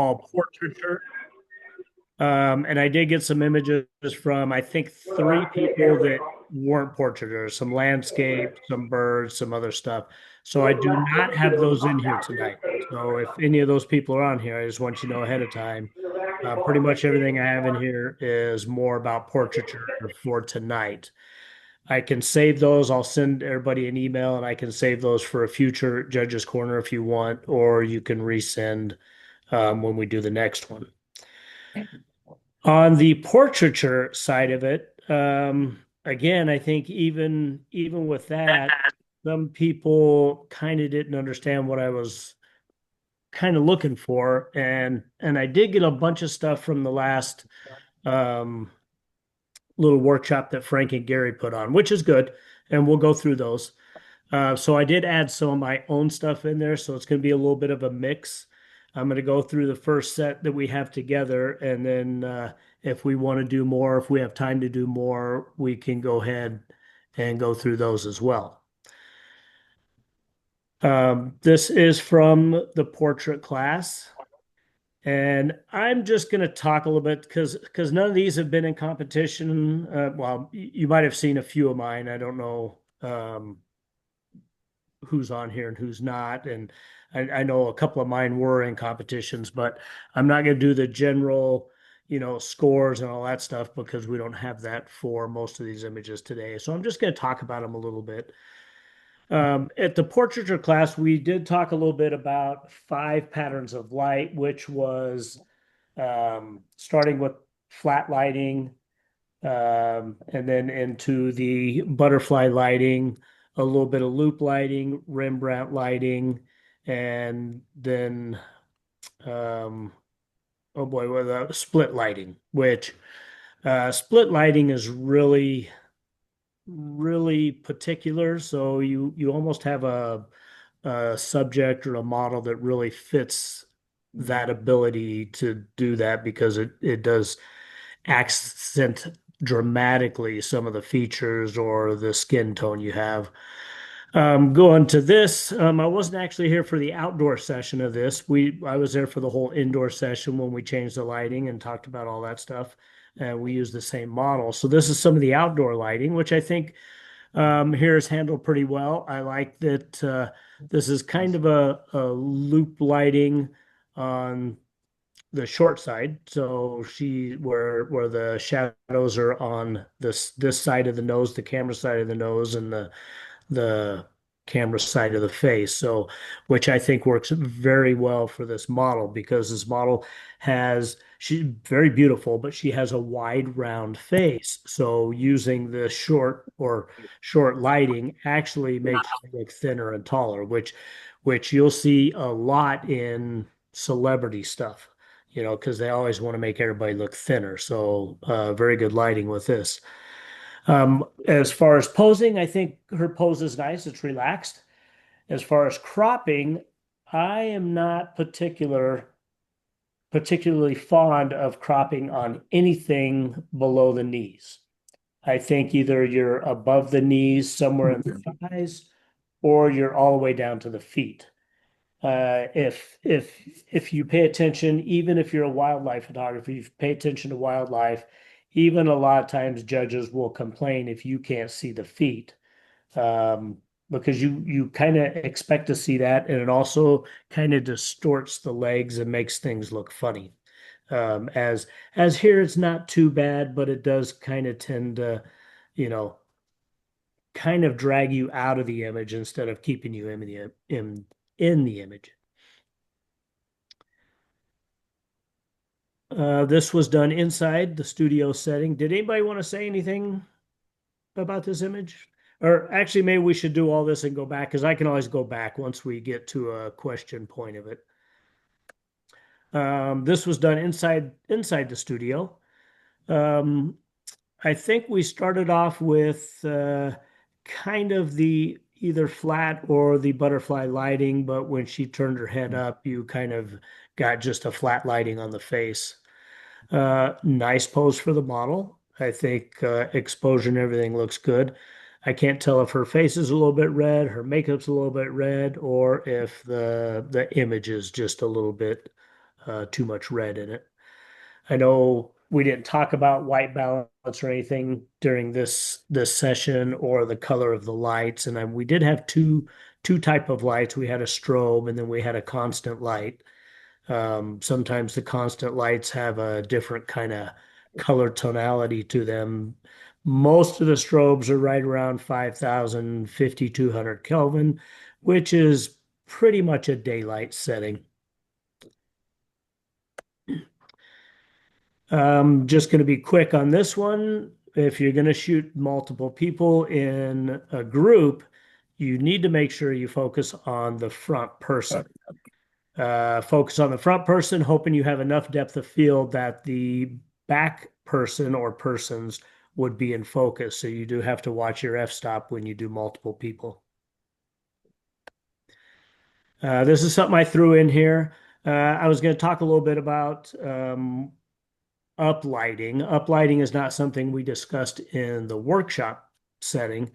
all portraiture. And I did get some images from, I think, three people that weren't portraitures, some landscape, some birds, some other stuff. So I do not have those in here tonight. So if any of those people are on here, I just want you to know ahead of time. Pretty much everything I have in here is more about portraiture for tonight. I can save those. I'll send everybody an email and I can save those for a future Judge's Corner if you want, or you can resend when we do the next one. On the portraiture side of it, again, I think even with that, some people kind of didn't understand what I was kind of looking for, and I did get a bunch of stuff from the last um, little workshop that Frank and Gary put on, which is good, and we'll go through those. So I did add some of my own stuff in there, so it's going to be a little bit of a mix. I'm going to go through the first set that we have together, and then if we want to do more, if we have time to do more, we can go ahead and go through those as well. This is from the portrait class, and I'm just going to talk a little bit because none of these have been in competition. Well, you might have seen a few of mine. I don't know. Who's on here and who's not. And I know a couple of mine were in competitions, but I'm not going to do the general, scores and all that stuff because we don't have that for most of these images today. So I'm just going to talk about them a little bit. At the portraiture class, we did talk a little bit about 5 patterns of light, which was starting with flat lighting, and then into the butterfly lighting, a little bit of loop lighting, Rembrandt lighting, and then oh boy, with split lighting, which split lighting is really particular. So you almost have a subject or a model that really fits that ability to do that because it does accent dramatically some of the features or the skin tone you have. Going to this, I wasn't actually here for the outdoor session of this. I was there for the whole indoor session when we changed the lighting and talked about all that stuff. And we used the same model. So this is some of the outdoor lighting, which I think here is handled pretty well. I like that this is kind of a loop lighting on the short side. So where the shadows are on this side of the nose, the camera side of the nose, and the camera side of the face. So which I think works very well for this model because this model she's very beautiful, but she has a wide round face. So using the short lighting actually makes her look thinner and taller, which you'll see a lot in celebrity stuff, because they always want to make everybody look thinner. So very good lighting with this. As far as posing, I think her pose is nice. It's relaxed. As far as cropping, I am not particularly fond of cropping on anything below the knees. I think either you're above the knees, somewhere in the thighs, or you're all the way down to the feet. If you pay attention, even if you're a wildlife photographer, you pay attention to wildlife, even a lot of times judges will complain if you can't see the feet. Because you kind of expect to see that, and it also kind of distorts the legs and makes things look funny. As here, it's not too bad, but it does kind of tend to, you know, kind of drag you out of the image instead of keeping you in the image. This was done inside the studio setting. Did anybody want to say anything about this image? Or actually, maybe we should do all this and go back because I can always go back once we get to a question point of it. This was done inside the studio. Um, I think we started off with kind of the either flat or the butterfly lighting, but when she turned her head up, you kind of got just a flat lighting on the face. Nice pose for the model. I think exposure and everything looks good. I can't tell if her face is a little bit red, her makeup's a little bit red, or if the image is just a little bit too much red in it. I know we didn't talk about white balance or anything during this session or the color of the lights, and we did have two type of lights. We had a strobe and then we had a constant light. Sometimes the constant lights have a different kind of color tonality to them. Most of the strobes are right around 5,000, 5,200 Kelvin, which is pretty much a daylight setting. Just going to be quick on this one. If you're going to shoot multiple people in a group, you need to make sure you focus on the front person. Focus on the front person, hoping you have enough depth of field that the back person or persons would be in focus. So you do have to watch your f-stop when you do multiple people. This is something I threw in here. I was going to talk a little bit about uplighting. Uplighting is not something we discussed in the workshop setting,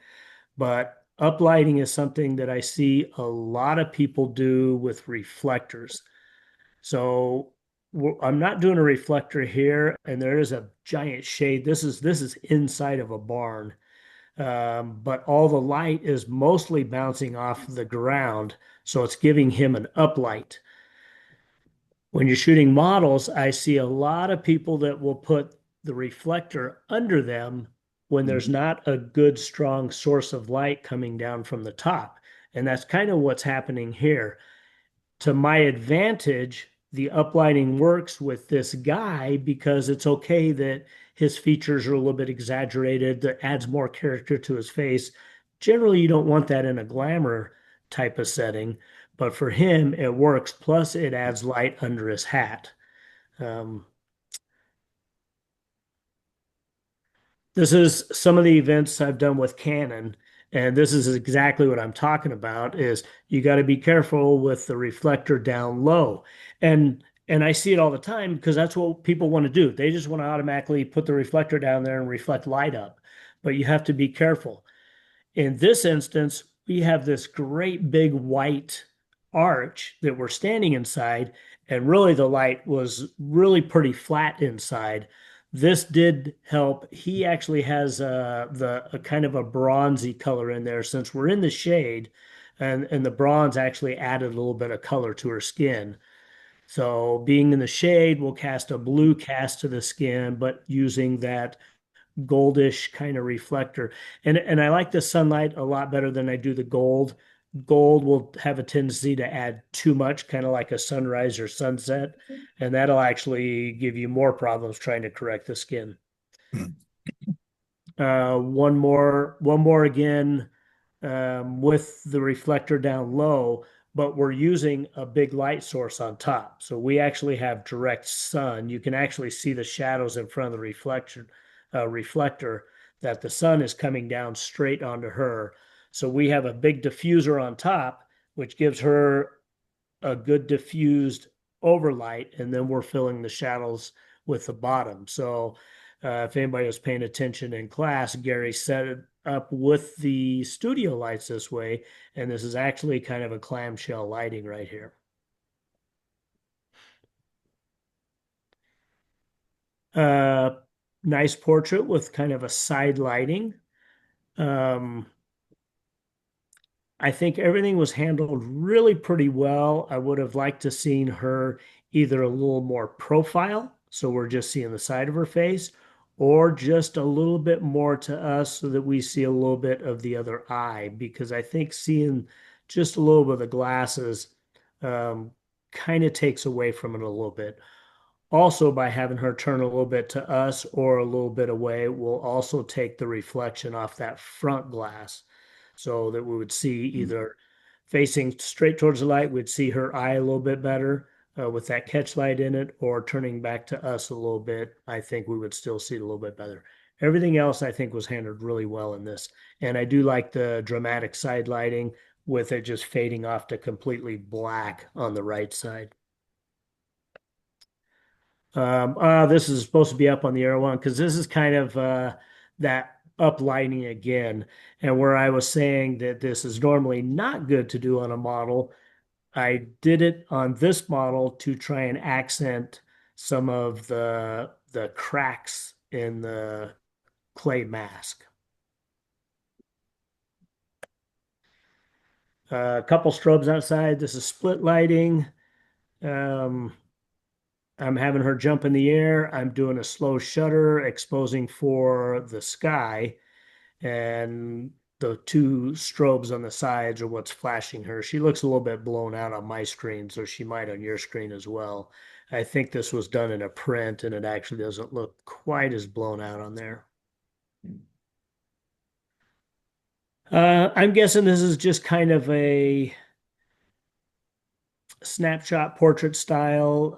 but uplighting is something that I see a lot of people do with reflectors. So I'm not doing a reflector here, and there is a giant shade. This is inside of a barn, but all the light is mostly bouncing off the ground, so it's giving him an uplight. When you're shooting models, I see a lot of people that will put the reflector under them when there's not a good, strong source of light coming down from the top. And that's kind of what's happening here. To my advantage, the uplighting works with this guy because it's okay that his features are a little bit exaggerated, that adds more character to his face. Generally, you don't want that in a glamour type of setting, but for him, it works. Plus, it adds light under his hat. Um, This is some of the events I've done with Canon, and this is exactly what I'm talking about, is you got to be careful with the reflector down low. And I see it all the time because that's what people want to do. They just want to automatically put the reflector down there and reflect light up. But you have to be careful. In this instance, we have this great big white arch that we're standing inside, and really the light was really pretty flat inside. This did help. He actually has a kind of a bronzy color in there since we're in the shade, and the bronze actually added a little bit of color to her skin. So being in the shade will cast a blue cast to the skin, but using that goldish kind of reflector. And I like the sunlight a lot better than I do the gold. Gold will have a tendency to add too much, kind of like a sunrise or sunset, and that'll actually give you more problems trying to correct the skin. One more again with the reflector down low, but we're using a big light source on top. So we actually have direct sun. You can actually see the shadows in front of the reflector that the sun is coming down straight onto her. So we have a big diffuser on top, which gives her a good diffused overlight, and then we're filling the shadows with the bottom. So if anybody was paying attention in class, Gary set it up with the studio lights this way, and this is actually kind of a clamshell lighting right here. Uh, Nice portrait with kind of a side lighting. Um, I think everything was handled really pretty well. I would have liked to seen her either a little more profile, so we're just seeing the side of her face, or just a little bit more to us so that we see a little bit of the other eye, because I think seeing just a little bit of the glasses kind of takes away from it a little bit. Also, by having her turn a little bit to us or a little bit away, will also take the reflection off that front glass so that we would see either facing straight towards the light, we'd see her eye a little bit better with that catch light in it, or turning back to us a little bit, I think we would still see it a little bit better. Everything else I think was handled really well in this. And I do like the dramatic side lighting with it just fading off to completely black on the right side. This is supposed to be up on the air one because this is kind of that uplighting again. And where I was saying that this is normally not good to do on a model, I did it on this model to try and accent some of the cracks in the clay mask. A couple strobes outside. This is split lighting. Um, I'm having her jump in the air. I'm doing a slow shutter, exposing for the sky, and the two strobes on the sides are what's flashing her. She looks a little bit blown out on my screen, so she might on your screen as well. I think this was done in a print, and it actually doesn't look quite as blown out on there. I'm guessing this is just kind of a snapshot portrait style.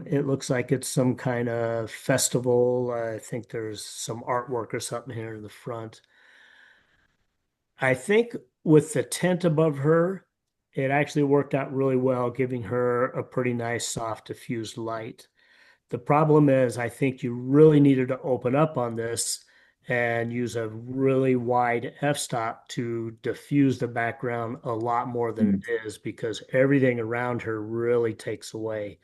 It looks like it's some kind of festival. I think there's some artwork or something here in the front. I think with the tent above her, it actually worked out really well, giving her a pretty nice, soft, diffused light. The problem is, I think you really needed to open up on this and use a really wide f-stop to diffuse the background a lot more than Mm. it is because everything around her really takes away.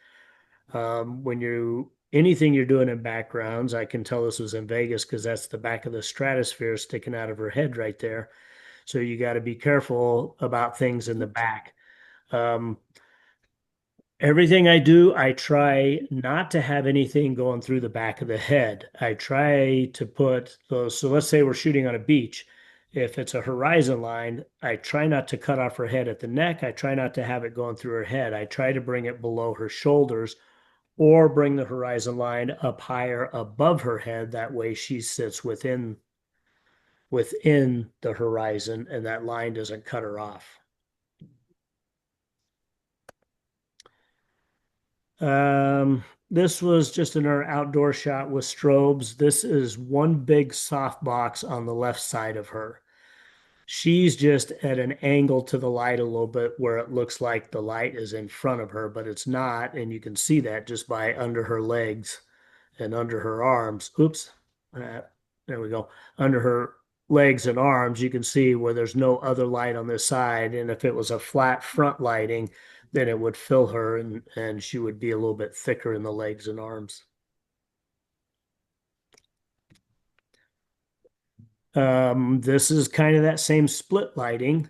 Anything you're doing in backgrounds, I can tell this was in Vegas because that's the back of the stratosphere sticking out of her head right there. So you got to be careful about things in the back. Um, Everything I do, I try not to have anything going through the back of the head. I try to put those. So let's say we're shooting on a beach. If it's a horizon line, I try not to cut off her head at the neck. I try not to have it going through her head. I try to bring it below her shoulders or bring the horizon line up higher above her head. That way she sits within the horizon and that line doesn't cut her off. This was just another outdoor shot with strobes. This is one big soft box on the left side of her. She's just at an angle to the light a little bit where it looks like the light is in front of her, but it's not. And you can see that just by under her legs and under her arms. Oops. Uh, there we go. Under her legs and arms, you can see where there's no other light on this side. And if it was a flat front lighting, then it would fill her and she would be a little bit thicker in the legs and arms. This is kind of that same split lighting.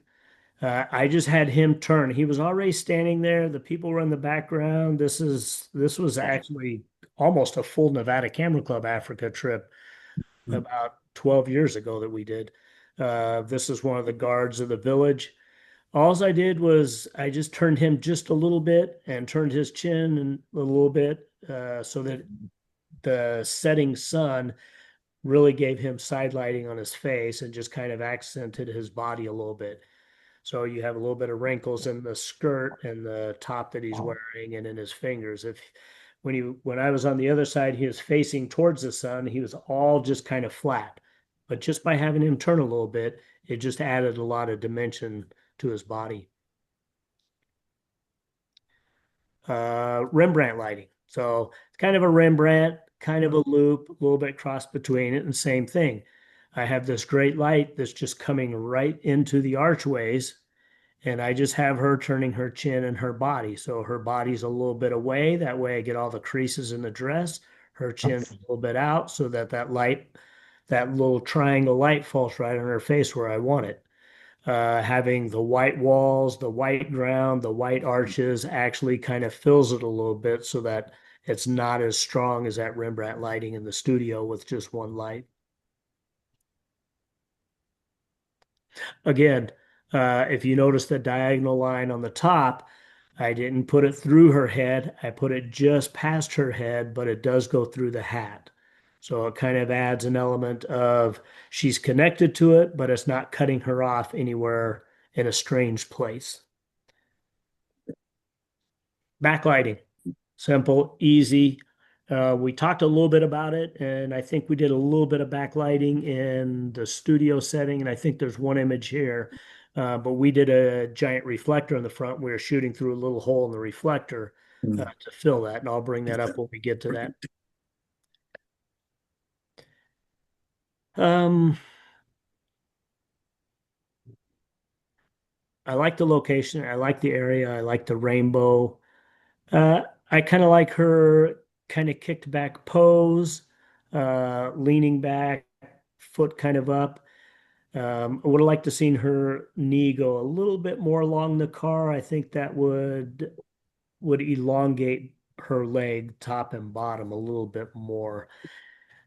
I just had him turn. He was already standing there. The people were in the background. This was actually almost a full Nevada Camera Club Africa trip Mm. about 12 years ago that we did. This is one of the guards of the village. All I did was I just turned him just a little bit and turned his chin and a little bit so that the setting sun really gave him side lighting on his face and just kind of accented his body a little bit. So you have a little bit of wrinkles in the skirt and the top that he's wearing and in his fingers. If when I was on the other side, he was facing towards the sun, he was all just kind of flat. But just by having him turn a little bit, it just added a lot of dimension to his body. Rembrandt lighting. So it's kind of a Rembrandt, kind of a loop, a little bit cross between it, and same thing. I have this great light that's just coming right into the archways, and I just have her turning her chin and her body. So her body's a little bit away. That way I get all the creases in the dress. Her chin's a little bit out so that that light, that little triangle light falls right on her face where I want it. Having the white walls, the white ground, the white arches actually kind of fills it a little bit so that it's not as strong as that Rembrandt lighting in the studio with just one light. Again, if you notice the diagonal line on the top, I didn't put it through her head. I put it just past her head, but it does go through the hat. So it kind of adds an element of she's connected to it, but it's not cutting her off anywhere in a strange place. Backlighting, simple, easy. We talked a little bit about it, and I think we did a little bit of backlighting in the studio setting, and I think there's one image here. But we did a giant reflector in the front. We were shooting through a little hole in the reflector Mm. to fill that, and I'll bring that up when we get to that. Um, I like the location. I like the area. I like the rainbow. Uh, I kind of like her kind of kicked back pose, leaning back, foot kind of up. I would have liked to seen her knee go a little bit more along the car. I think that would elongate her leg, top and bottom, a little bit more.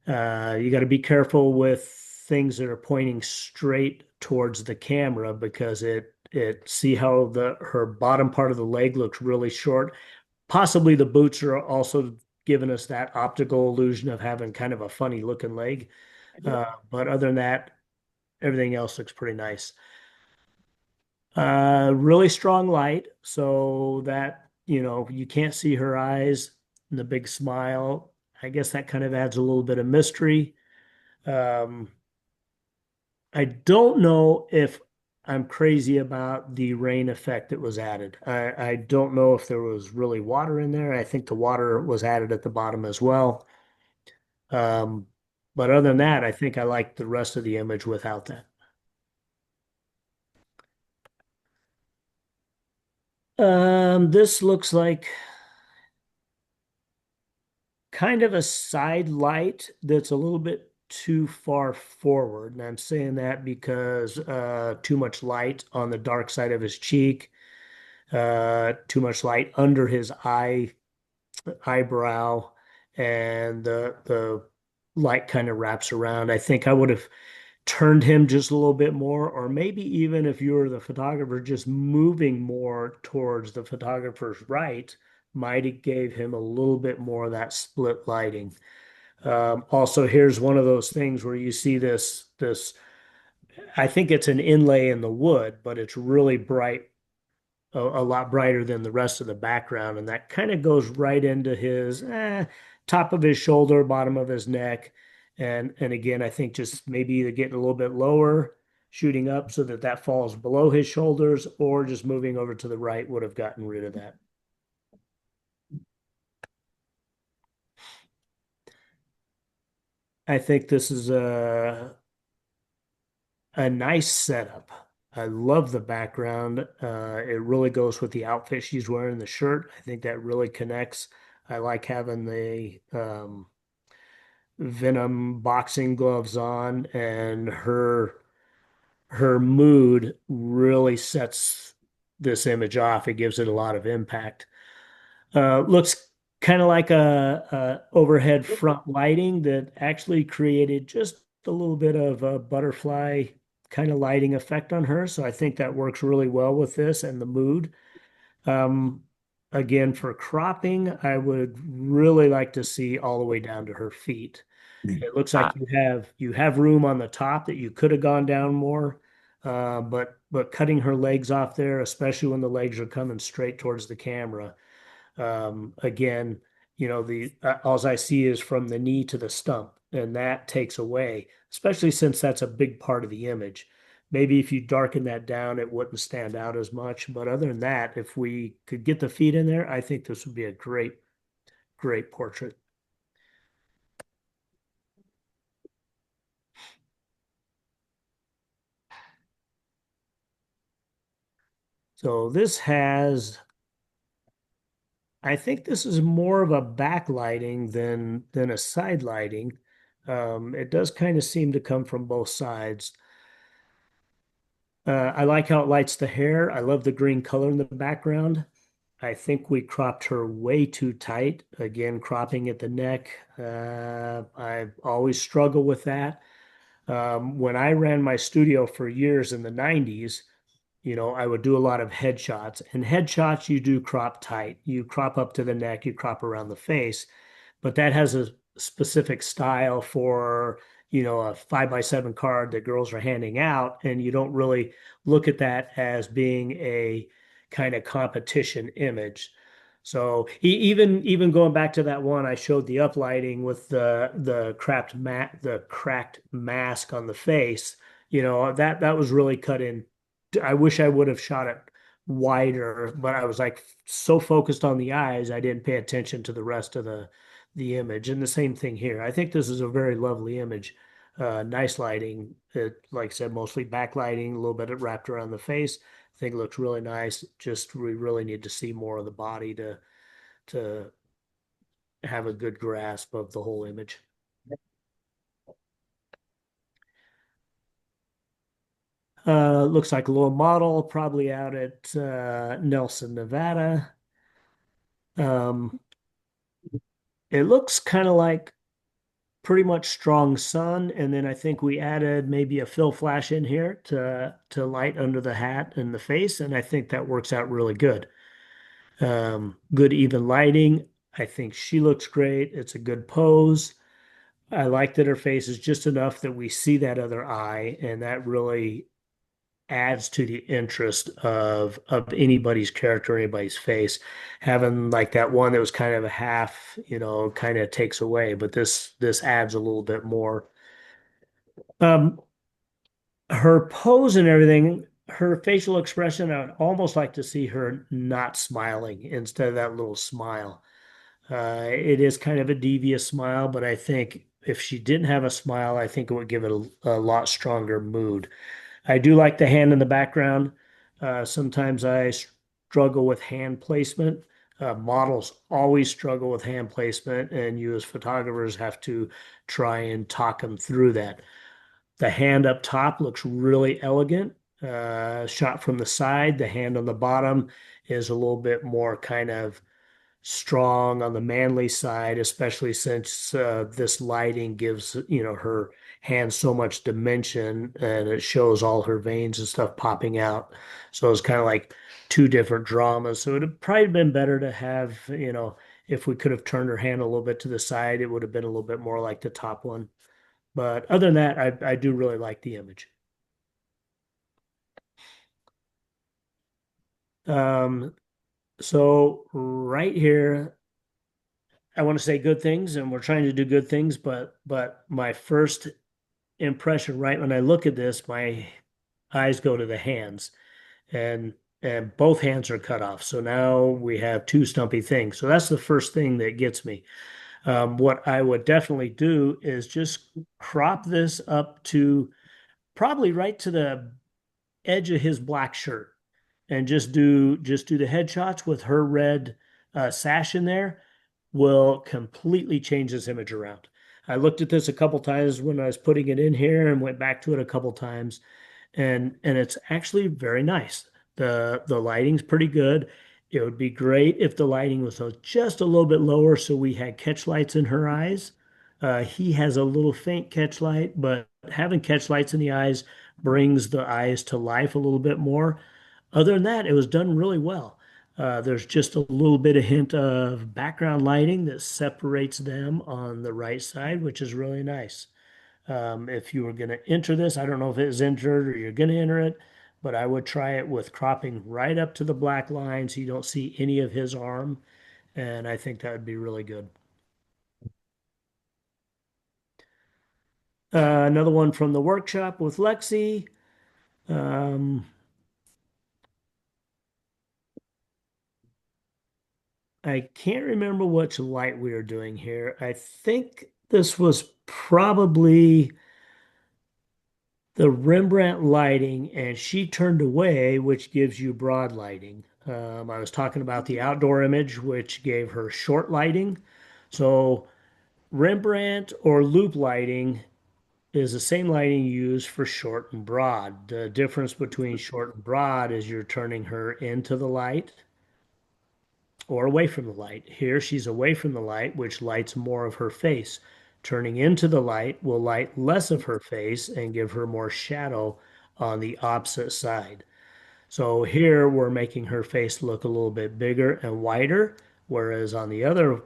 You got to be careful with things that are pointing straight towards the camera because it see how the her bottom part of the leg looks really short. Possibly the boots are also giving us that optical illusion of having kind of a funny looking leg. But other than that, everything else looks pretty nice. Really strong light, so that you can't see her eyes and the big smile. I guess that kind of adds a little bit of mystery. Um, I don't know if I'm crazy about the rain effect that was added. I don't know if there was really water in there. I think the water was added at the bottom as well. Um, but other than that, I think I like the rest of the image without that. This looks like kind of a side light that's a little bit too far forward. And I'm saying that because too much light on the dark side of his cheek, too much light under his eyebrow, and the light kind of wraps around. I think I would have turned him just a little bit more, or maybe even if you were the photographer, just moving more towards the photographer's right might have gave him a little bit more of that split lighting. Also, here's one of those things where you see this. I think it's an inlay in the wood, but it's really bright, a lot brighter than the rest of the background, and that kind of goes right into his top of his shoulder, bottom of his neck, and again, I think just maybe either getting a little bit lower, shooting up so that that falls below his shoulders, or just moving over to the right would have gotten rid of that. I think this is a nice setup. I love the background. It really goes with the outfit she's wearing, the shirt. I think that really connects. I like having the Venom boxing gloves on, and her mood really sets this image off. It gives it a lot of impact. Looks kind of like a overhead front lighting that actually created just a little bit of a butterfly kind of lighting effect on her. So I think that works really well with this and the mood. Um, Again, for cropping, I would really like to see all the way down to her feet. It looks like Ah, you have room on the top that you could have gone down more, but cutting her legs off there, especially when the legs are coming straight towards the camera, again, the all I see is from the knee to the stump, and that takes away, especially since that's a big part of the image. Maybe if you darken that down, it wouldn't stand out as much. But other than that, if we could get the feet in there, I think this would be a great, great portrait. So this has, I think this is more of a backlighting than a side lighting. It does kind of seem to come from both sides. I like how it lights the hair. I love the green color in the background. I think we cropped her way too tight. Again, cropping at the neck. I always struggle with that. When I ran my studio for years in the 90s, I would do a lot of headshots. And headshots, you do crop tight. You crop up to the neck, you crop around the face, but that has a specific style for, a 5x7 card that girls are handing out. And you don't really look at that as being a kind of competition image. So even going back to that one, I showed the uplighting with the cracked mask on the face. That was really cut in. I wish I would have shot it wider, but I was like so focused on the eyes, I didn't pay attention to the rest of the image. And the same thing here. I think this is a very lovely image. Nice lighting. Like I said, mostly backlighting, a little bit wrapped around the face. I think it looks really nice. Just we really need to see more of the body to have a good grasp of the whole image. Looks like a little model, probably out at Nelson, Nevada. Um, it looks kind of like pretty much strong sun, and then I think we added maybe a fill flash in here to light under the hat and the face, and I think that works out really good. Good even lighting. I think she looks great. It's a good pose. I like that her face is just enough that we see that other eye, and that really adds to the interest of anybody's character, anybody's face. Having like that one that was kind of a half, kind of takes away, but this adds a little bit more. Um, Her pose and everything, her facial expression, I would almost like to see her not smiling instead of that little smile. It is kind of a devious smile, but I think if she didn't have a smile, I think it would give it a lot stronger mood. I do like the hand in the background. Sometimes I struggle with hand placement. Models always struggle with hand placement, and you as photographers have to try and talk them through that. The hand up top looks really elegant. Shot from the side, the hand on the bottom is a little bit more kind of strong on the manly side, especially since this lighting gives, her hand so much dimension and it shows all her veins and stuff popping out. So it's kind of like two different dramas. So it'd have probably been better to have, if we could have turned her hand a little bit to the side, it would have been a little bit more like the top one. But other than that, I do really like the image. Um, so right here, I want to say good things, and we're trying to do good things, but my first impression, right when I look at this, my eyes go to the hands, and and both hands are cut off. So now we have two stumpy things. So that's the first thing that gets me. What I would definitely do is just crop this up to probably right to the edge of his black shirt and just do the headshots with her red sash in there will completely change this image around. I looked at this a couple times when I was putting it in here and went back to it a couple times, and it's actually very nice. The lighting's pretty good. It would be great if the lighting was just a little bit lower so we had catch lights in her eyes. He has a little faint catch light, but having catch lights in the eyes brings the eyes to life a little bit more. Other than that, it was done really well. There's just a little bit of hint of background lighting that separates them on the right side, which is really nice. If you were going to enter this, I don't know if it is entered or you're going to enter it, but I would try it with cropping right up to the black line so you don't see any of his arm. And I think that would be really good. Another one from the workshop with Lexi. Um, I can't remember which light we were doing here. I think this was probably the Rembrandt lighting, and she turned away, which gives you broad lighting. I was talking about the outdoor image, which gave her short lighting. So Rembrandt or loop lighting is the same lighting used for short and broad. The difference between short and broad is you're turning her into the light or away from the light. Here she's away from the light, which lights more of her face. Turning into the light will light less of her face and give her more shadow on the opposite side. So here we're making her face look a little bit bigger and wider, whereas on the other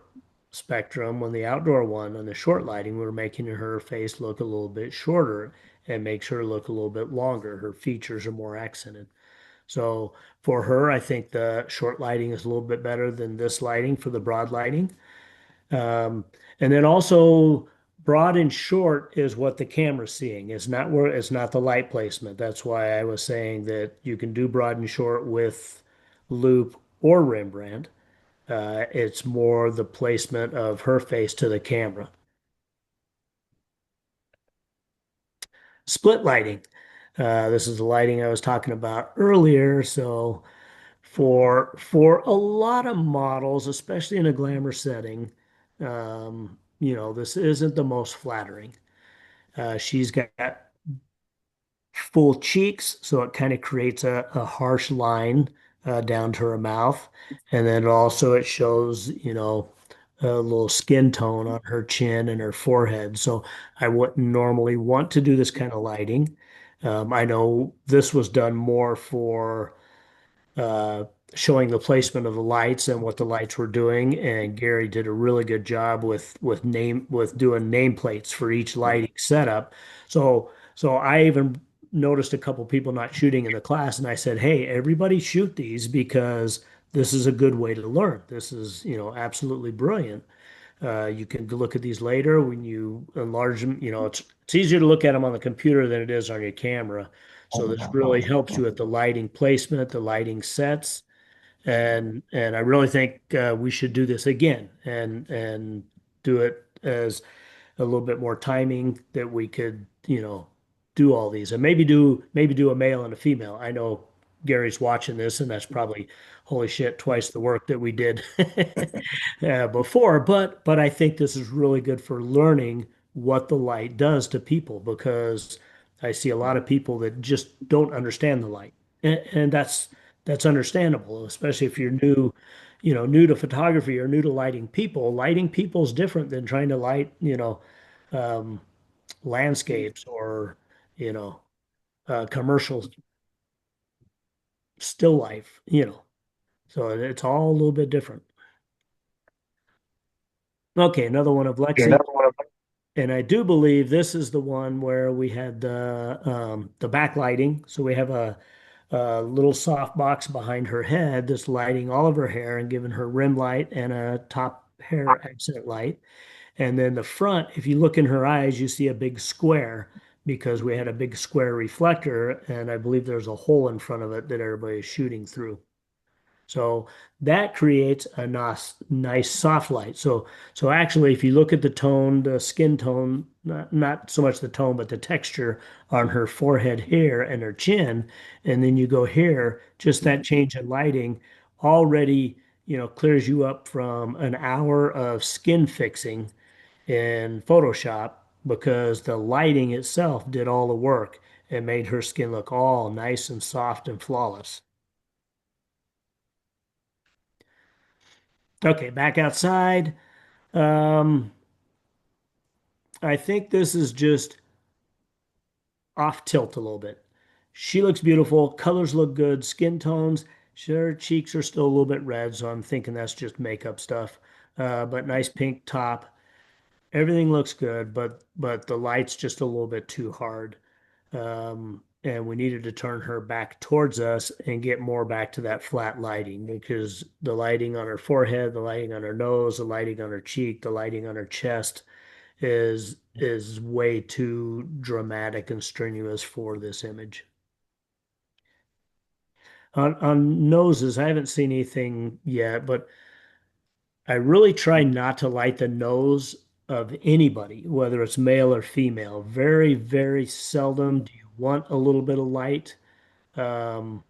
spectrum, on the outdoor one, on the short lighting, we're making her face look a little bit shorter and makes her look a little bit longer. Her features are more accented. So for her, I think the short lighting is a little bit better than this lighting for the broad lighting. Um, and then also broad and short is what the camera's seeing. It's not the light placement. That's why I was saying that you can do broad and short with loop or Rembrandt. It's more the placement of her face to the camera. Split lighting. This is the lighting I was talking about earlier. So for a lot of models, especially in a glamour setting, this isn't the most flattering. She's got full cheeks, so it kind of creates a harsh line down to her mouth. And then also it shows, a little skin tone on her chin and her forehead. So I wouldn't normally want to do this kind of lighting. I know this was done more for uh, showing the placement of the lights and what the lights were doing. And Gary did a really good job with doing nameplates for each lighting setup. So I even noticed a couple people not shooting in the class, and I said, "Hey, everybody shoot these because this is a good way to learn. This is, absolutely brilliant." You can look at these later when you enlarge them. It's easier to look at them on the computer than it is on your camera. So this really helps you with the lighting placement, the lighting sets, and I really think we should do this again and do it as a little bit more timing that we could, do all these and maybe do a male and a female. I know Gary's watching this, and that's probably holy shit twice the work that we did before. But I think this is really good for learning what the light does to people because I see a lot of people that just don't understand the light, and that's understandable, especially if you're new. New to photography or new to lighting people. Lighting people is different than trying to light, um, landscapes or you know commercial still life. So it's all a little bit different. Okay, another one of Yeah, Lexi, another one of and I do believe this is the one where we had the backlighting. So we have a little soft box behind her head that's lighting all of her hair and giving her rim light and a top hair accent light. And then the front, if you look in her eyes, you see a big square because we had a big square reflector, and I believe there's a hole in front of it that everybody is shooting through. So that creates a nice soft light. So actually, if you look at the tone, the skin tone, not so much the tone, but the texture on her forehead hair and her chin, and then you go here, just that change in lighting already, clears you up from an hour of skin fixing in Photoshop because the lighting itself did all the work and made her skin look all nice and soft and flawless. Okay, back outside. Um, I think this is just off tilt a little bit. She looks beautiful, colors look good, skin tones. Sure, cheeks are still a little bit red, so I'm thinking that's just makeup stuff. But nice pink top. Everything looks good, but the light's just a little bit too hard. And we needed to turn her back towards us and get more back to that flat lighting because the lighting on her forehead, the lighting on her nose, the lighting on her cheek, the lighting on her chest is way too dramatic and strenuous for this image. On noses, I haven't seen anything yet, but I really try not to light the nose of anybody, whether it's male or female. Very, very seldom do you want a little bit of light. Um,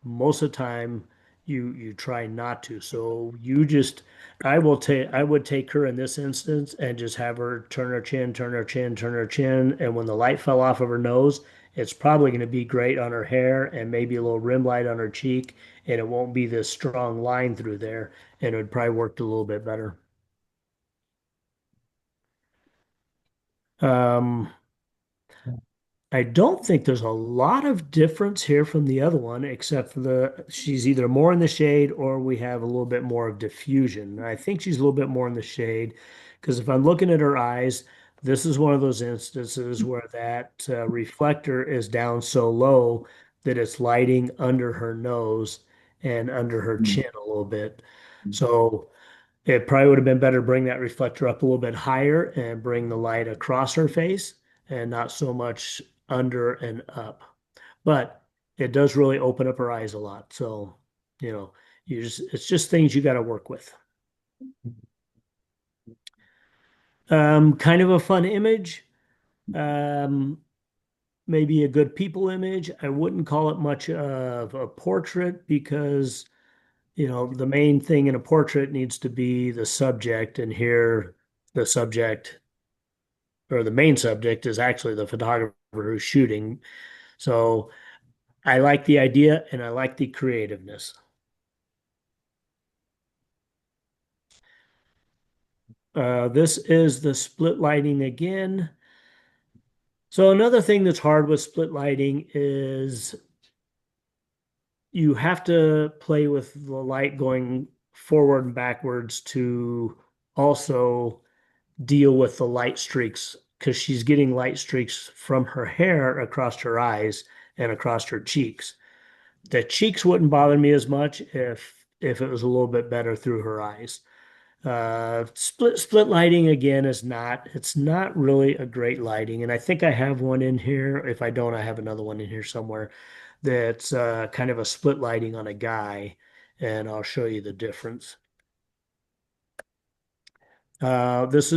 Most of the time you try not to. So you just I would take her in this instance and just have her turn her chin, turn her chin, turn her chin, and when the light fell off of her nose, it's probably going to be great on her hair and maybe a little rim light on her cheek, and it won't be this strong line through there, and it would probably work a little bit better. Um, I don't think there's a lot of difference here from the other one, except for she's either more in the shade or we have a little bit more of diffusion. And I think she's a little bit more in the shade because if I'm looking at her eyes, this is one of those instances where that reflector is down so low that it's lighting under her nose and under her chin a little bit. So it probably would have been better to bring that reflector up a little bit higher and bring the light across her face and not so much under and up. But it does really open up her eyes a lot. So, you know, it's just things you got to work with. Kind of a fun image. Um, maybe a good people image. I wouldn't call it much of a portrait because, the main thing in a portrait needs to be the subject, and here the subject or the main subject is actually the photographer who's shooting. So I like the idea and I like the creativeness. This is the split lighting again. So another thing that's hard with split lighting is you have to play with the light going forward and backwards to also deal with the light streaks because she's getting light streaks from her hair across her eyes and across her cheeks. The cheeks wouldn't bother me as much if it was a little bit better through her eyes. Split lighting again is not it's not really a great lighting, and I think I have one in here. If I don't, I have another one in here somewhere that's kind of a split lighting on a guy, and I'll show you the difference. This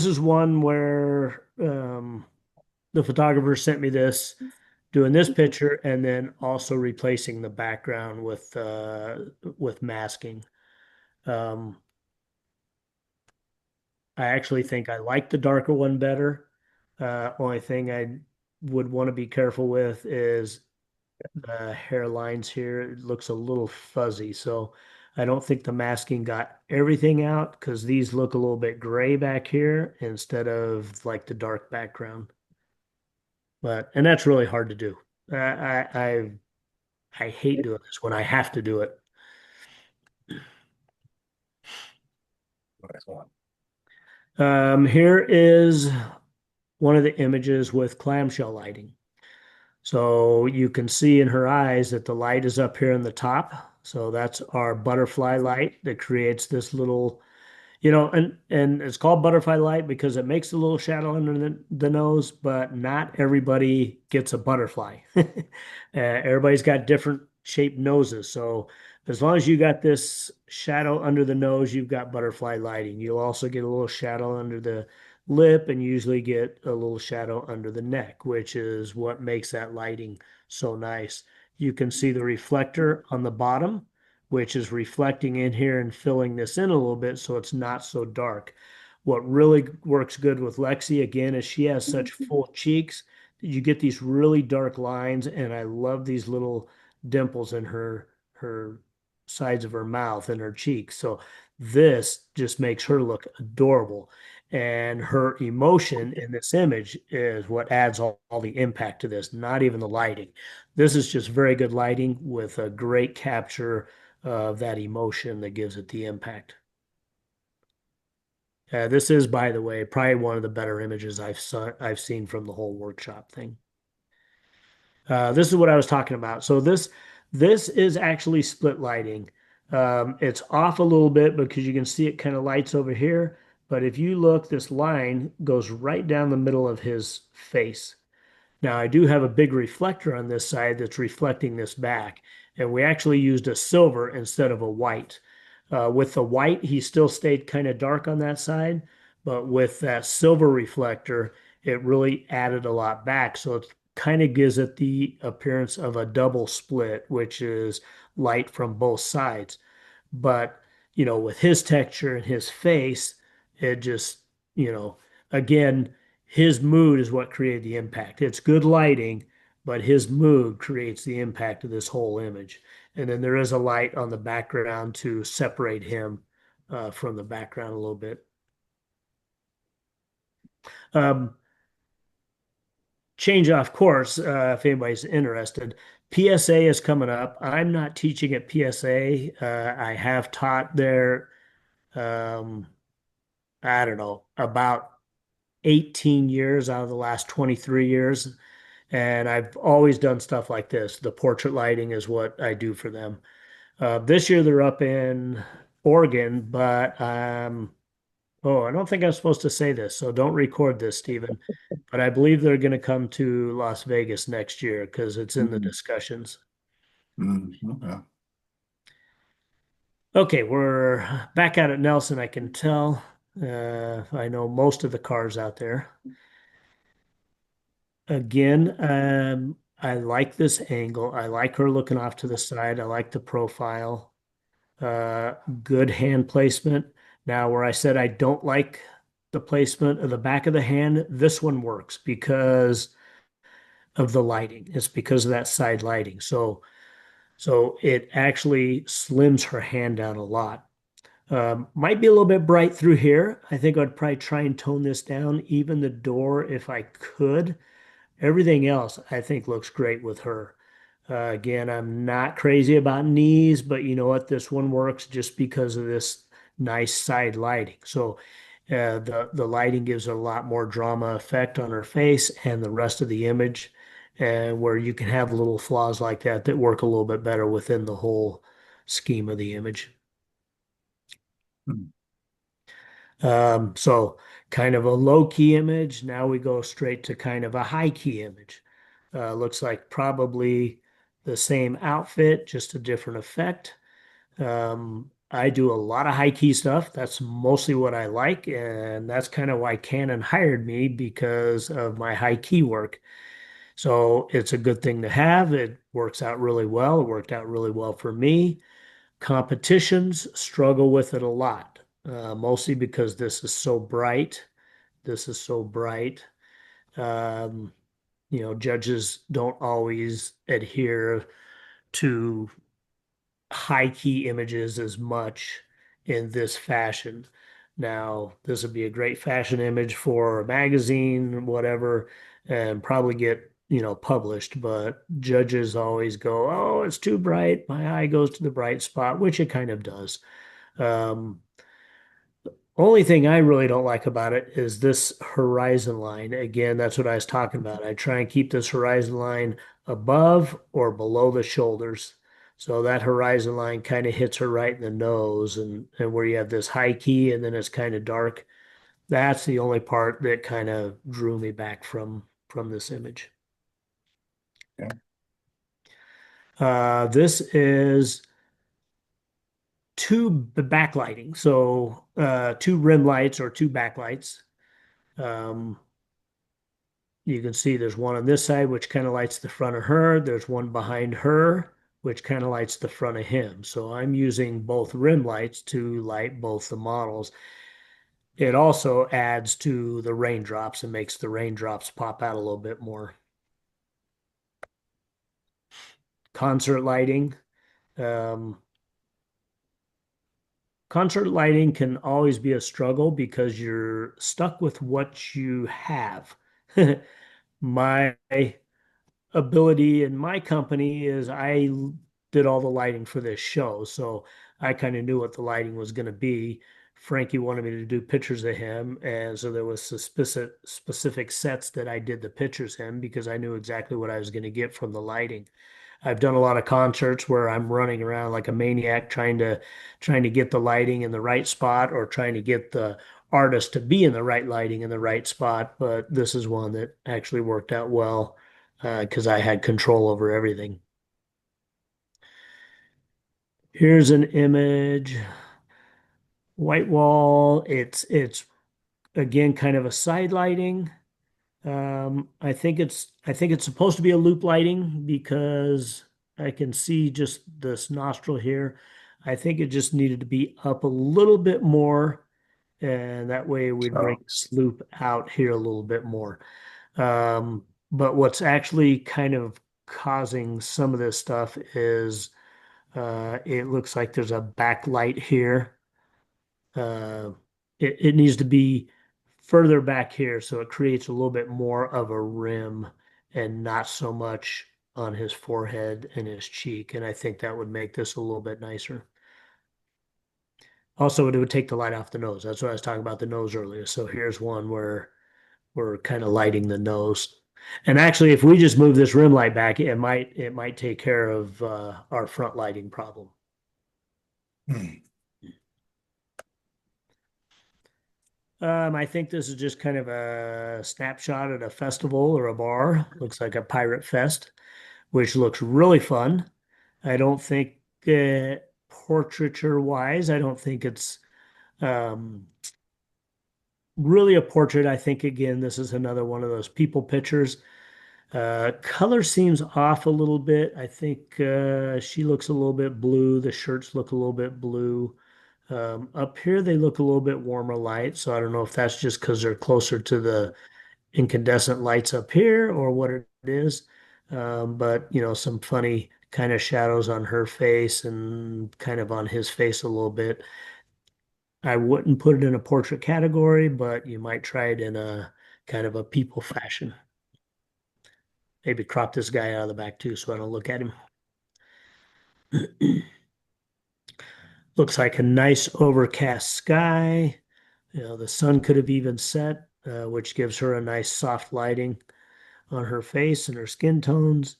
is one where the photographer sent me this, doing this picture, and then also replacing the background with masking. Um, I actually think I like the darker one better. Only thing I would want to be careful with is the hairlines here. It looks a little fuzzy, so I don't think the masking got everything out because these look a little bit gray back here instead of like the dark background. And that's really hard to do. I hate doing this when I have to do it. Here is one of the images with clamshell lighting. So you can see in her eyes that the light is up here in the top. So that's our butterfly light that creates this little, and it's called butterfly light because it makes a little shadow under the nose, but not everybody gets a butterfly. Everybody's got different shaped noses. So as long as you got this shadow under the nose, you've got butterfly lighting. You'll also get a little shadow under the lip and usually get a little shadow under the neck, which is what makes that lighting so nice. You can see the reflector on the bottom, which is reflecting in here and filling this in a little bit so it's not so dark. What really works good with Lexi, again, is she has such full cheeks that you get these really dark lines, and I love these little dimples in her sides of her mouth and her cheeks. So this just makes her look adorable. And her emotion in this image is what adds all the impact to this, not even the lighting. This is just very good lighting with a great capture of that emotion that gives it the impact. This is, by the way, probably one of the better images I've seen from the whole workshop thing. This is what I was talking about. So this is actually split lighting. It's off a little bit because you can see it kind of lights over here. But if you look, this line goes right down the middle of his face. Now, I do have a big reflector on this side that's reflecting this back, and we actually used a silver instead of a white. With the white, he still stayed kind of dark on that side, but with that silver reflector, it really added a lot back. So it kind of gives it the appearance of a double split, which is light from both sides. But, with his texture and his face, it just, you know, again, his mood is what created the impact. It's good lighting, but his mood creates the impact of this whole image. And then there is a light on the background to separate him from the background a little bit. Um, Change off course if anybody's interested. PSA is coming up. I'm not teaching at PSA. I have taught there, um, I don't know, about 18 years out of the last 23 years. And I've always done stuff like this. The portrait lighting is what I do for them. This year they're up in Oregon, but oh, I don't think I'm supposed to say this, so don't record this, Stephen. But I believe they're going to come to Las Vegas next year because it's in the Mm, discussions. okay. Okay, we're back out at Nelson, I can tell. I know most of the cars out there. Again, I like this angle. I like her looking off to the side. I like the profile. Uh, Good hand placement. Now, where I said I don't like the placement of the back of the hand, this one works because of the lighting. It's because of that side lighting. So it actually slims her hand down a lot. Might be a little bit bright through here. I think I'd probably try and tone this down, even the door if I could. Everything else I think looks great with her. Again, I'm not crazy about knees, but you know what? This one works just because of this nice side lighting. So the lighting gives a lot more drama effect on her face and the rest of the image, and where you can have little flaws like that that work a little bit better within the whole scheme of the image. Hmm. So kind of a low key image. Now we go straight to kind of a high key image. Looks like probably the same outfit, just a different effect. I do a lot of high key stuff. That's mostly what I like, and that's kind of why Canon hired me because of my high key work. So it's a good thing to have. It works out really well. It worked out really well for me. Competitions struggle with it a lot, mostly because this is so bright. This is so bright. Um, Judges don't always adhere to high key images as much in this fashion. Now, this would be a great fashion image for a magazine, whatever, and probably get, published, but judges always go, oh, it's too bright. My eye goes to the bright spot, which it kind of does. Um, Only thing I really don't like about it is this horizon line. Again, that's what I was talking about. I try and keep this horizon line above or below the shoulders. So that horizon line kind of hits her right in the nose, and where you have this high key and then it's kind of dark. That's the only part that kind of drew me back from this image. Yeah. This is two backlighting. So two rim lights or two backlights. Um, You can see there's one on this side, which kind of lights the front of her. There's one behind her, which kind of lights the front of him. So I'm using both rim lights to light both the models. It also adds to the raindrops and makes the raindrops pop out a little bit more. Concert lighting. Um, Concert lighting can always be a struggle because you're stuck with what you have. My ability in my company is I did all the lighting for this show. So I kind of knew what the lighting was going to be. Frankie wanted me to do pictures of him. And so there was specific sets that I did the pictures in because I knew exactly what I was going to get from the lighting. I've done a lot of concerts where I'm running around like a maniac trying to get the lighting in the right spot or trying to get the artist to be in the right lighting in the right spot. But this is one that actually worked out well because I had control over everything. Here's an image, white wall. It's again kind of a side lighting. I think it's supposed to be a loop lighting because I can see just this nostril here. I think it just needed to be up a little bit more, and that way we'd bring So, this loop out here a little bit more. But what's actually kind of causing some of this stuff is it looks like there's a backlight here. Uh, it needs to be further back here so it creates a little bit more of a rim and not so much on his forehead and his cheek. And I think that would make this a little bit nicer. Also, it would take the light off the nose. That's what I was talking about the nose earlier. So here's one where we're kind of lighting the nose. And actually, if we just move this rim light back, it might take care of our front lighting problem. hmm. I think this is just kind of a snapshot at a festival or a bar. Looks like a pirate fest, which looks really fun. I don't think portraiture wise, I don't think it's um, really a portrait. I think again, this is another one of those people pictures. Color seems off a little bit. I think she looks a little bit blue. The shirts look a little bit blue. Up here, they look a little bit warmer light. So I don't know if that's just because they're closer to the incandescent lights up here or what it is. But, some funny kind of shadows on her face and kind of on his face a little bit. I wouldn't put it in a portrait category, but you might try it in a kind of a people fashion. Maybe crop this guy out of the back too, so I don't look at him. Looks like a nice overcast sky. The sun could have even set, which gives her a nice soft lighting on her face and her skin tones.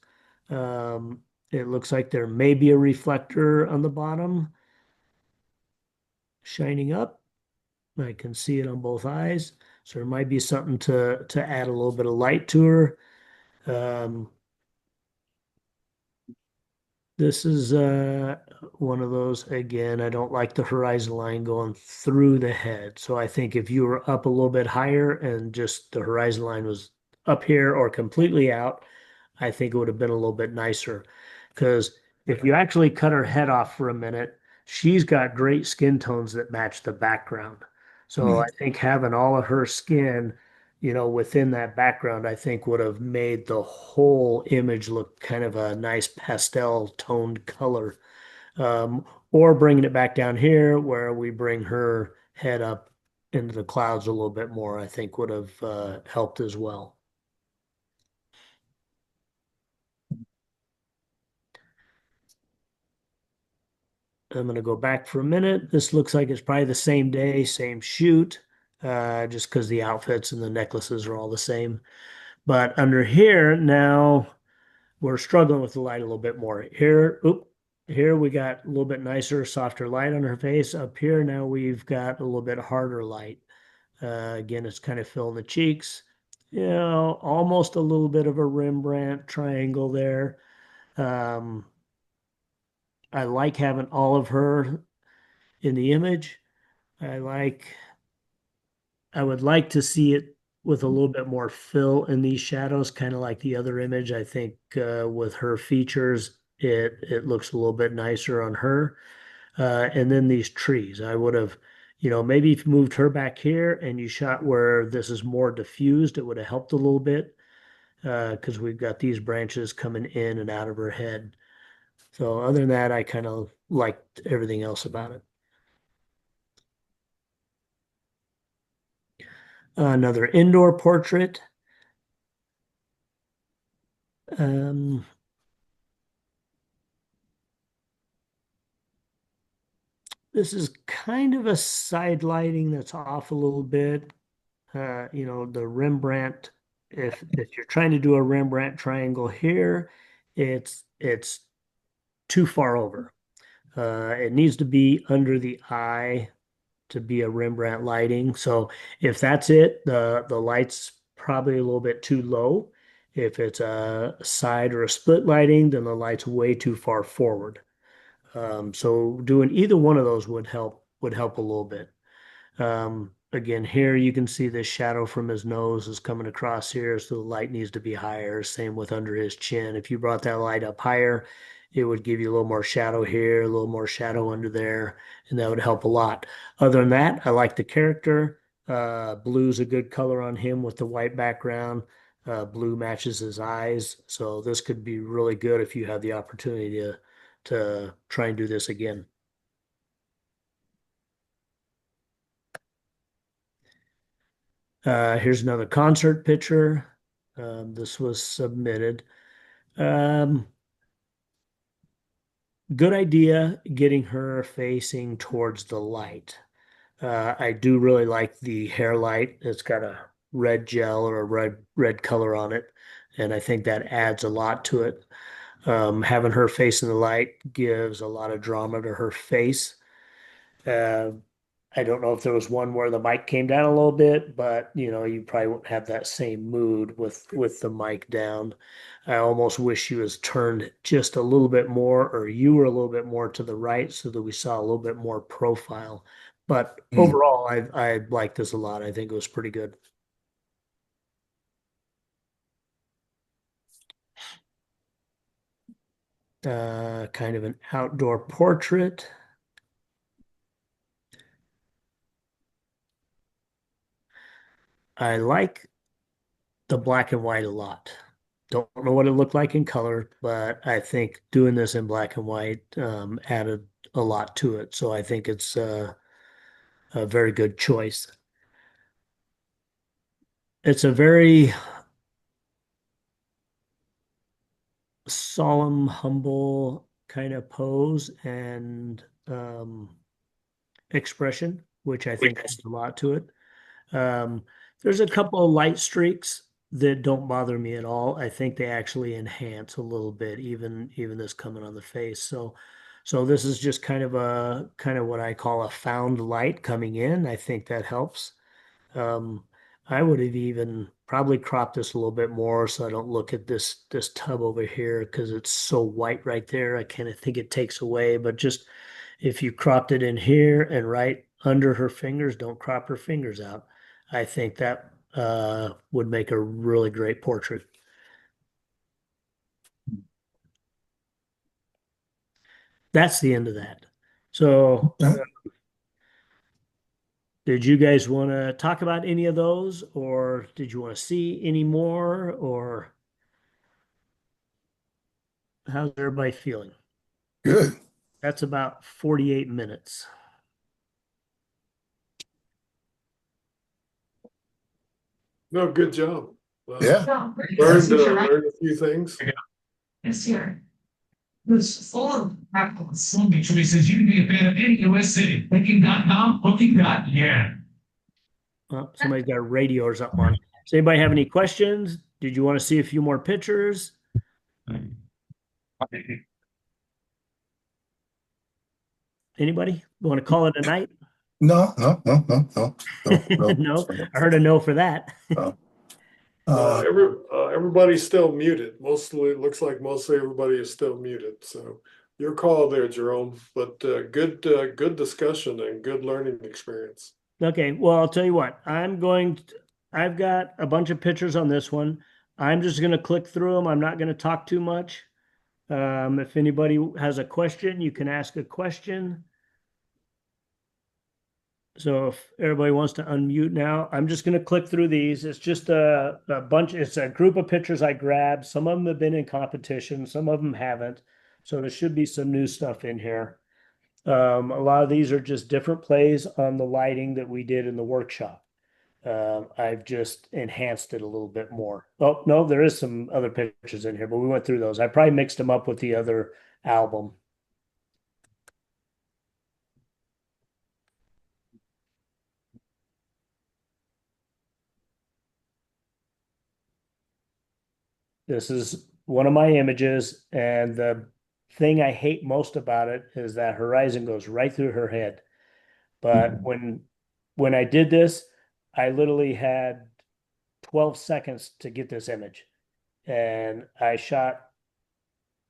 It looks like there may be a reflector on the bottom shining up. I can see it on both eyes. So there might be something to add a little bit of light to her. Um, This is one of those, again, I don't like the horizon line going through the head. So I think if you were up a little bit higher and just the horizon line was up here or completely out, I think it would have been a little bit nicer. Because if you actually cut her head off for a minute, she's got great skin tones that match the background. So I Mm. think having all of her skin, within that background, I think would have made the whole image look kind of a nice pastel toned color. Or bringing it back down here where we bring her head up into the clouds a little bit more, I think would have helped as well. I'm going to go back for a minute. This looks like it's probably the same day, same shoot, just because the outfits and the necklaces are all the same. But under here now, we're struggling with the light a little bit more. Here we got a little bit nicer, softer light on her face. Up here now we've got a little bit harder light. Again, it's kind of filling the cheeks. Almost a little bit of a Rembrandt triangle there. Um, I like having all of her in the image. I like, I would like to see it with a little bit more fill in these shadows, kind of like the other image. I think with her features, it looks a little bit nicer on her. And then these trees, I would have, maybe if you moved her back here and you shot where this is more diffused, it would have helped a little bit because we've got these branches coming in and out of her head. So other than that, I kind of liked everything else about it. Another indoor portrait. Um, this is kind of a side lighting that's off a little bit. The Rembrandt, if you're trying to do a Rembrandt triangle here, it's too far over. It needs to be under the eye to be a Rembrandt lighting. So if that's it, the light's probably a little bit too low. If it's a side or a split lighting, then the light's way too far forward. So doing either one of those would help a little bit. Again, here you can see this shadow from his nose is coming across here, so the light needs to be higher. Same with under his chin. If you brought that light up higher, it would give you a little more shadow here, a little more shadow under there, and that would help a lot. Other than that, I like the character. Blue's a good color on him with the white background. Blue matches his eyes, so this could be really good if you have the opportunity to try and do this again. Here's another concert picture. This was submitted. Um, Good idea getting her facing towards the light. I do really like the hair light. It's got a red gel or a red color on it, and I think that adds a lot to it. Having her face in the light gives a lot of drama to her face. Uh, I don't know if there was one where the mic came down a little bit, but you probably wouldn't have that same mood with the mic down. I almost wish she was turned just a little bit more, or you were a little bit more to the right, so that we saw a little bit more profile. But Mm. overall, I like this a lot. I think it was pretty good. kind of an outdoor portrait. I like the black and white a lot. Don't know what it looked like in color, but I think doing this in black and white added a lot to it. So I think it's a very good choice. It's a very solemn, humble kind of pose and expression, which I think adds a lot to it. Um, there's a couple of light streaks that don't bother me at all. I think they actually enhance a little bit, even this coming on the face. So this is just kind of what I call a found light coming in. I think that helps. Um, I would have even probably cropped this a little bit more so I don't look at this tub over here because it's so white right there. I kind of think it takes away, but just if you cropped it in here and right under her fingers, don't crop her fingers out. I think that would make a really great portrait. That's the end of that. So, Yeah, did you guys want to talk about any of those, or did you want to see any more, or how's everybody feeling? good. That's about 48 minutes. No, good job. Yeah, Yeah, Learned a few things. This year. It's full of practical swimming choices. You can be a fan of any US city. Booking.com, booking.yeah. Somebody's got a radio or something on. Does anybody have any questions? Did you want to see a few more pictures? Anybody want to call it a night? no, no, no, no, no, no, no. No, I heard a no for that. No. Uh, Everybody's still muted. Mostly, it looks like mostly everybody is still muted. So your call there, Jerome. But good discussion and good learning experience. Okay, well, I'll tell you what. I've got a bunch of pictures on this one. I'm just going to click through them. I'm not going to talk too much. If anybody has a question, you can ask a question. So if everybody wants to unmute now, I'm just going to click through these. It's just a bunch, it's a group of pictures I grabbed. Some of them have been in competition, some of them haven't. So there should be some new stuff in here. A lot of these are just different plays on the lighting that we did in the workshop. I've just enhanced it a little bit more. Oh, no, there is some other pictures in here, but we went through those. I probably mixed them up with the other album. This is one of my images, and the thing I hate most about it is that horizon goes right through her head. But when I did this, I literally had 12 seconds to get this image. And I shot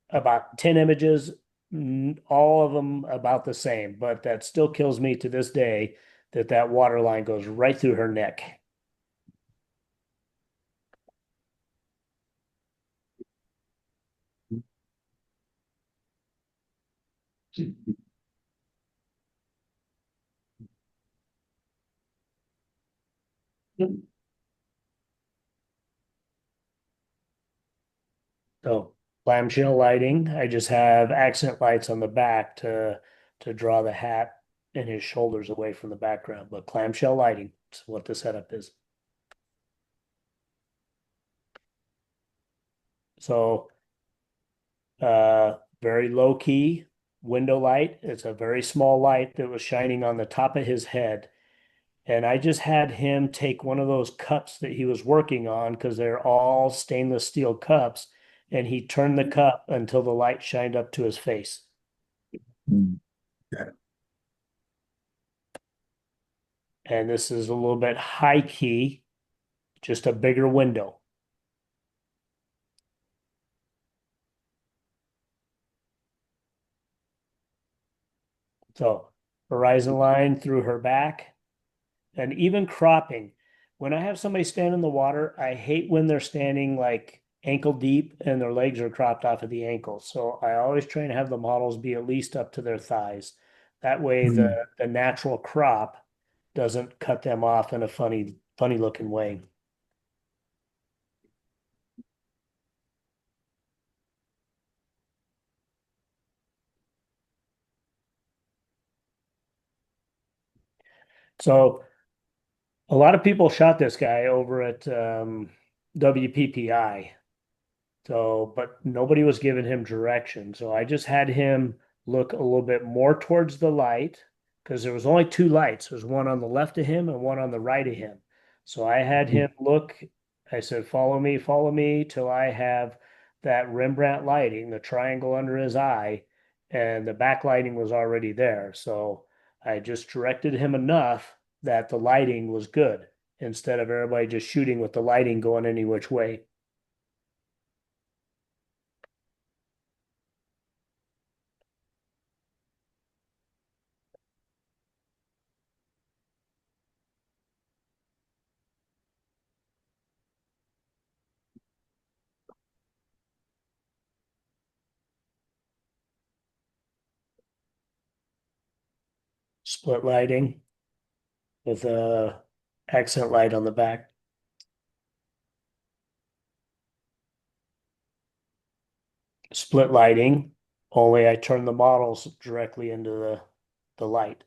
about 10 images, all of them about the same, but that still kills me to this day that that water line goes right through her neck. So clamshell lighting, I just have accent lights on the back to draw the hat and his shoulders away from the background. But clamshell lighting is what the setup is. So very low key window light. It's a very small light that was shining on the top of his head. And I just had him take one of those cups that he was working on because they're all stainless steel cups. And he turned the cup until the light shined up to his face. okay. And this is a little bit high key, just a bigger window. So horizon line through her back and even cropping. When I have somebody stand in the water, I hate when they're standing like ankle deep and their legs are cropped off at the ankles. So I always try and have the models be at least up to their thighs. That way the natural crop doesn't cut them off in a funny looking way. So a lot of people shot this guy over at WPPI. So, but nobody was giving him direction. So I just had him look a little bit more towards the light because there was only two lights. There's one on the left of him and one on the right of him. So I had him look, I said, follow me till I have that Rembrandt lighting, the triangle under his eye, and the backlighting was already there. So I just directed him enough that the lighting was good instead of everybody just shooting with the lighting going any which way. Split lighting with a accent light on the back. Split lighting, only I turn the models directly into the light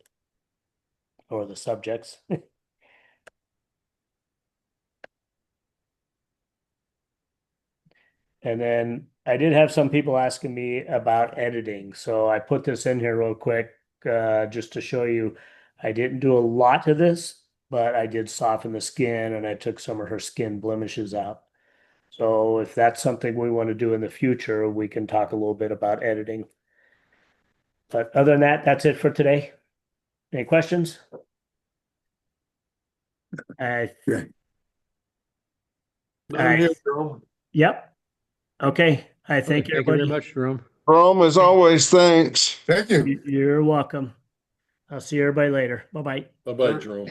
or the subjects. And then I did have some people asking me about editing. So I put this in here real quick just to show you I didn't do a lot to this, but I did soften the skin and I took some of her skin blemishes out. So if that's something we want to do in the future, we can talk a little bit about editing. But other than that, that's it for today. Any questions? Uh, Okay. None here, Jerome. yep. Okay. I thank Thank you very everybody. much, Jerome. Rome, as always, thanks. Thank you. You're welcome. I'll see everybody later. Bye-bye. Bye-bye, Jerome.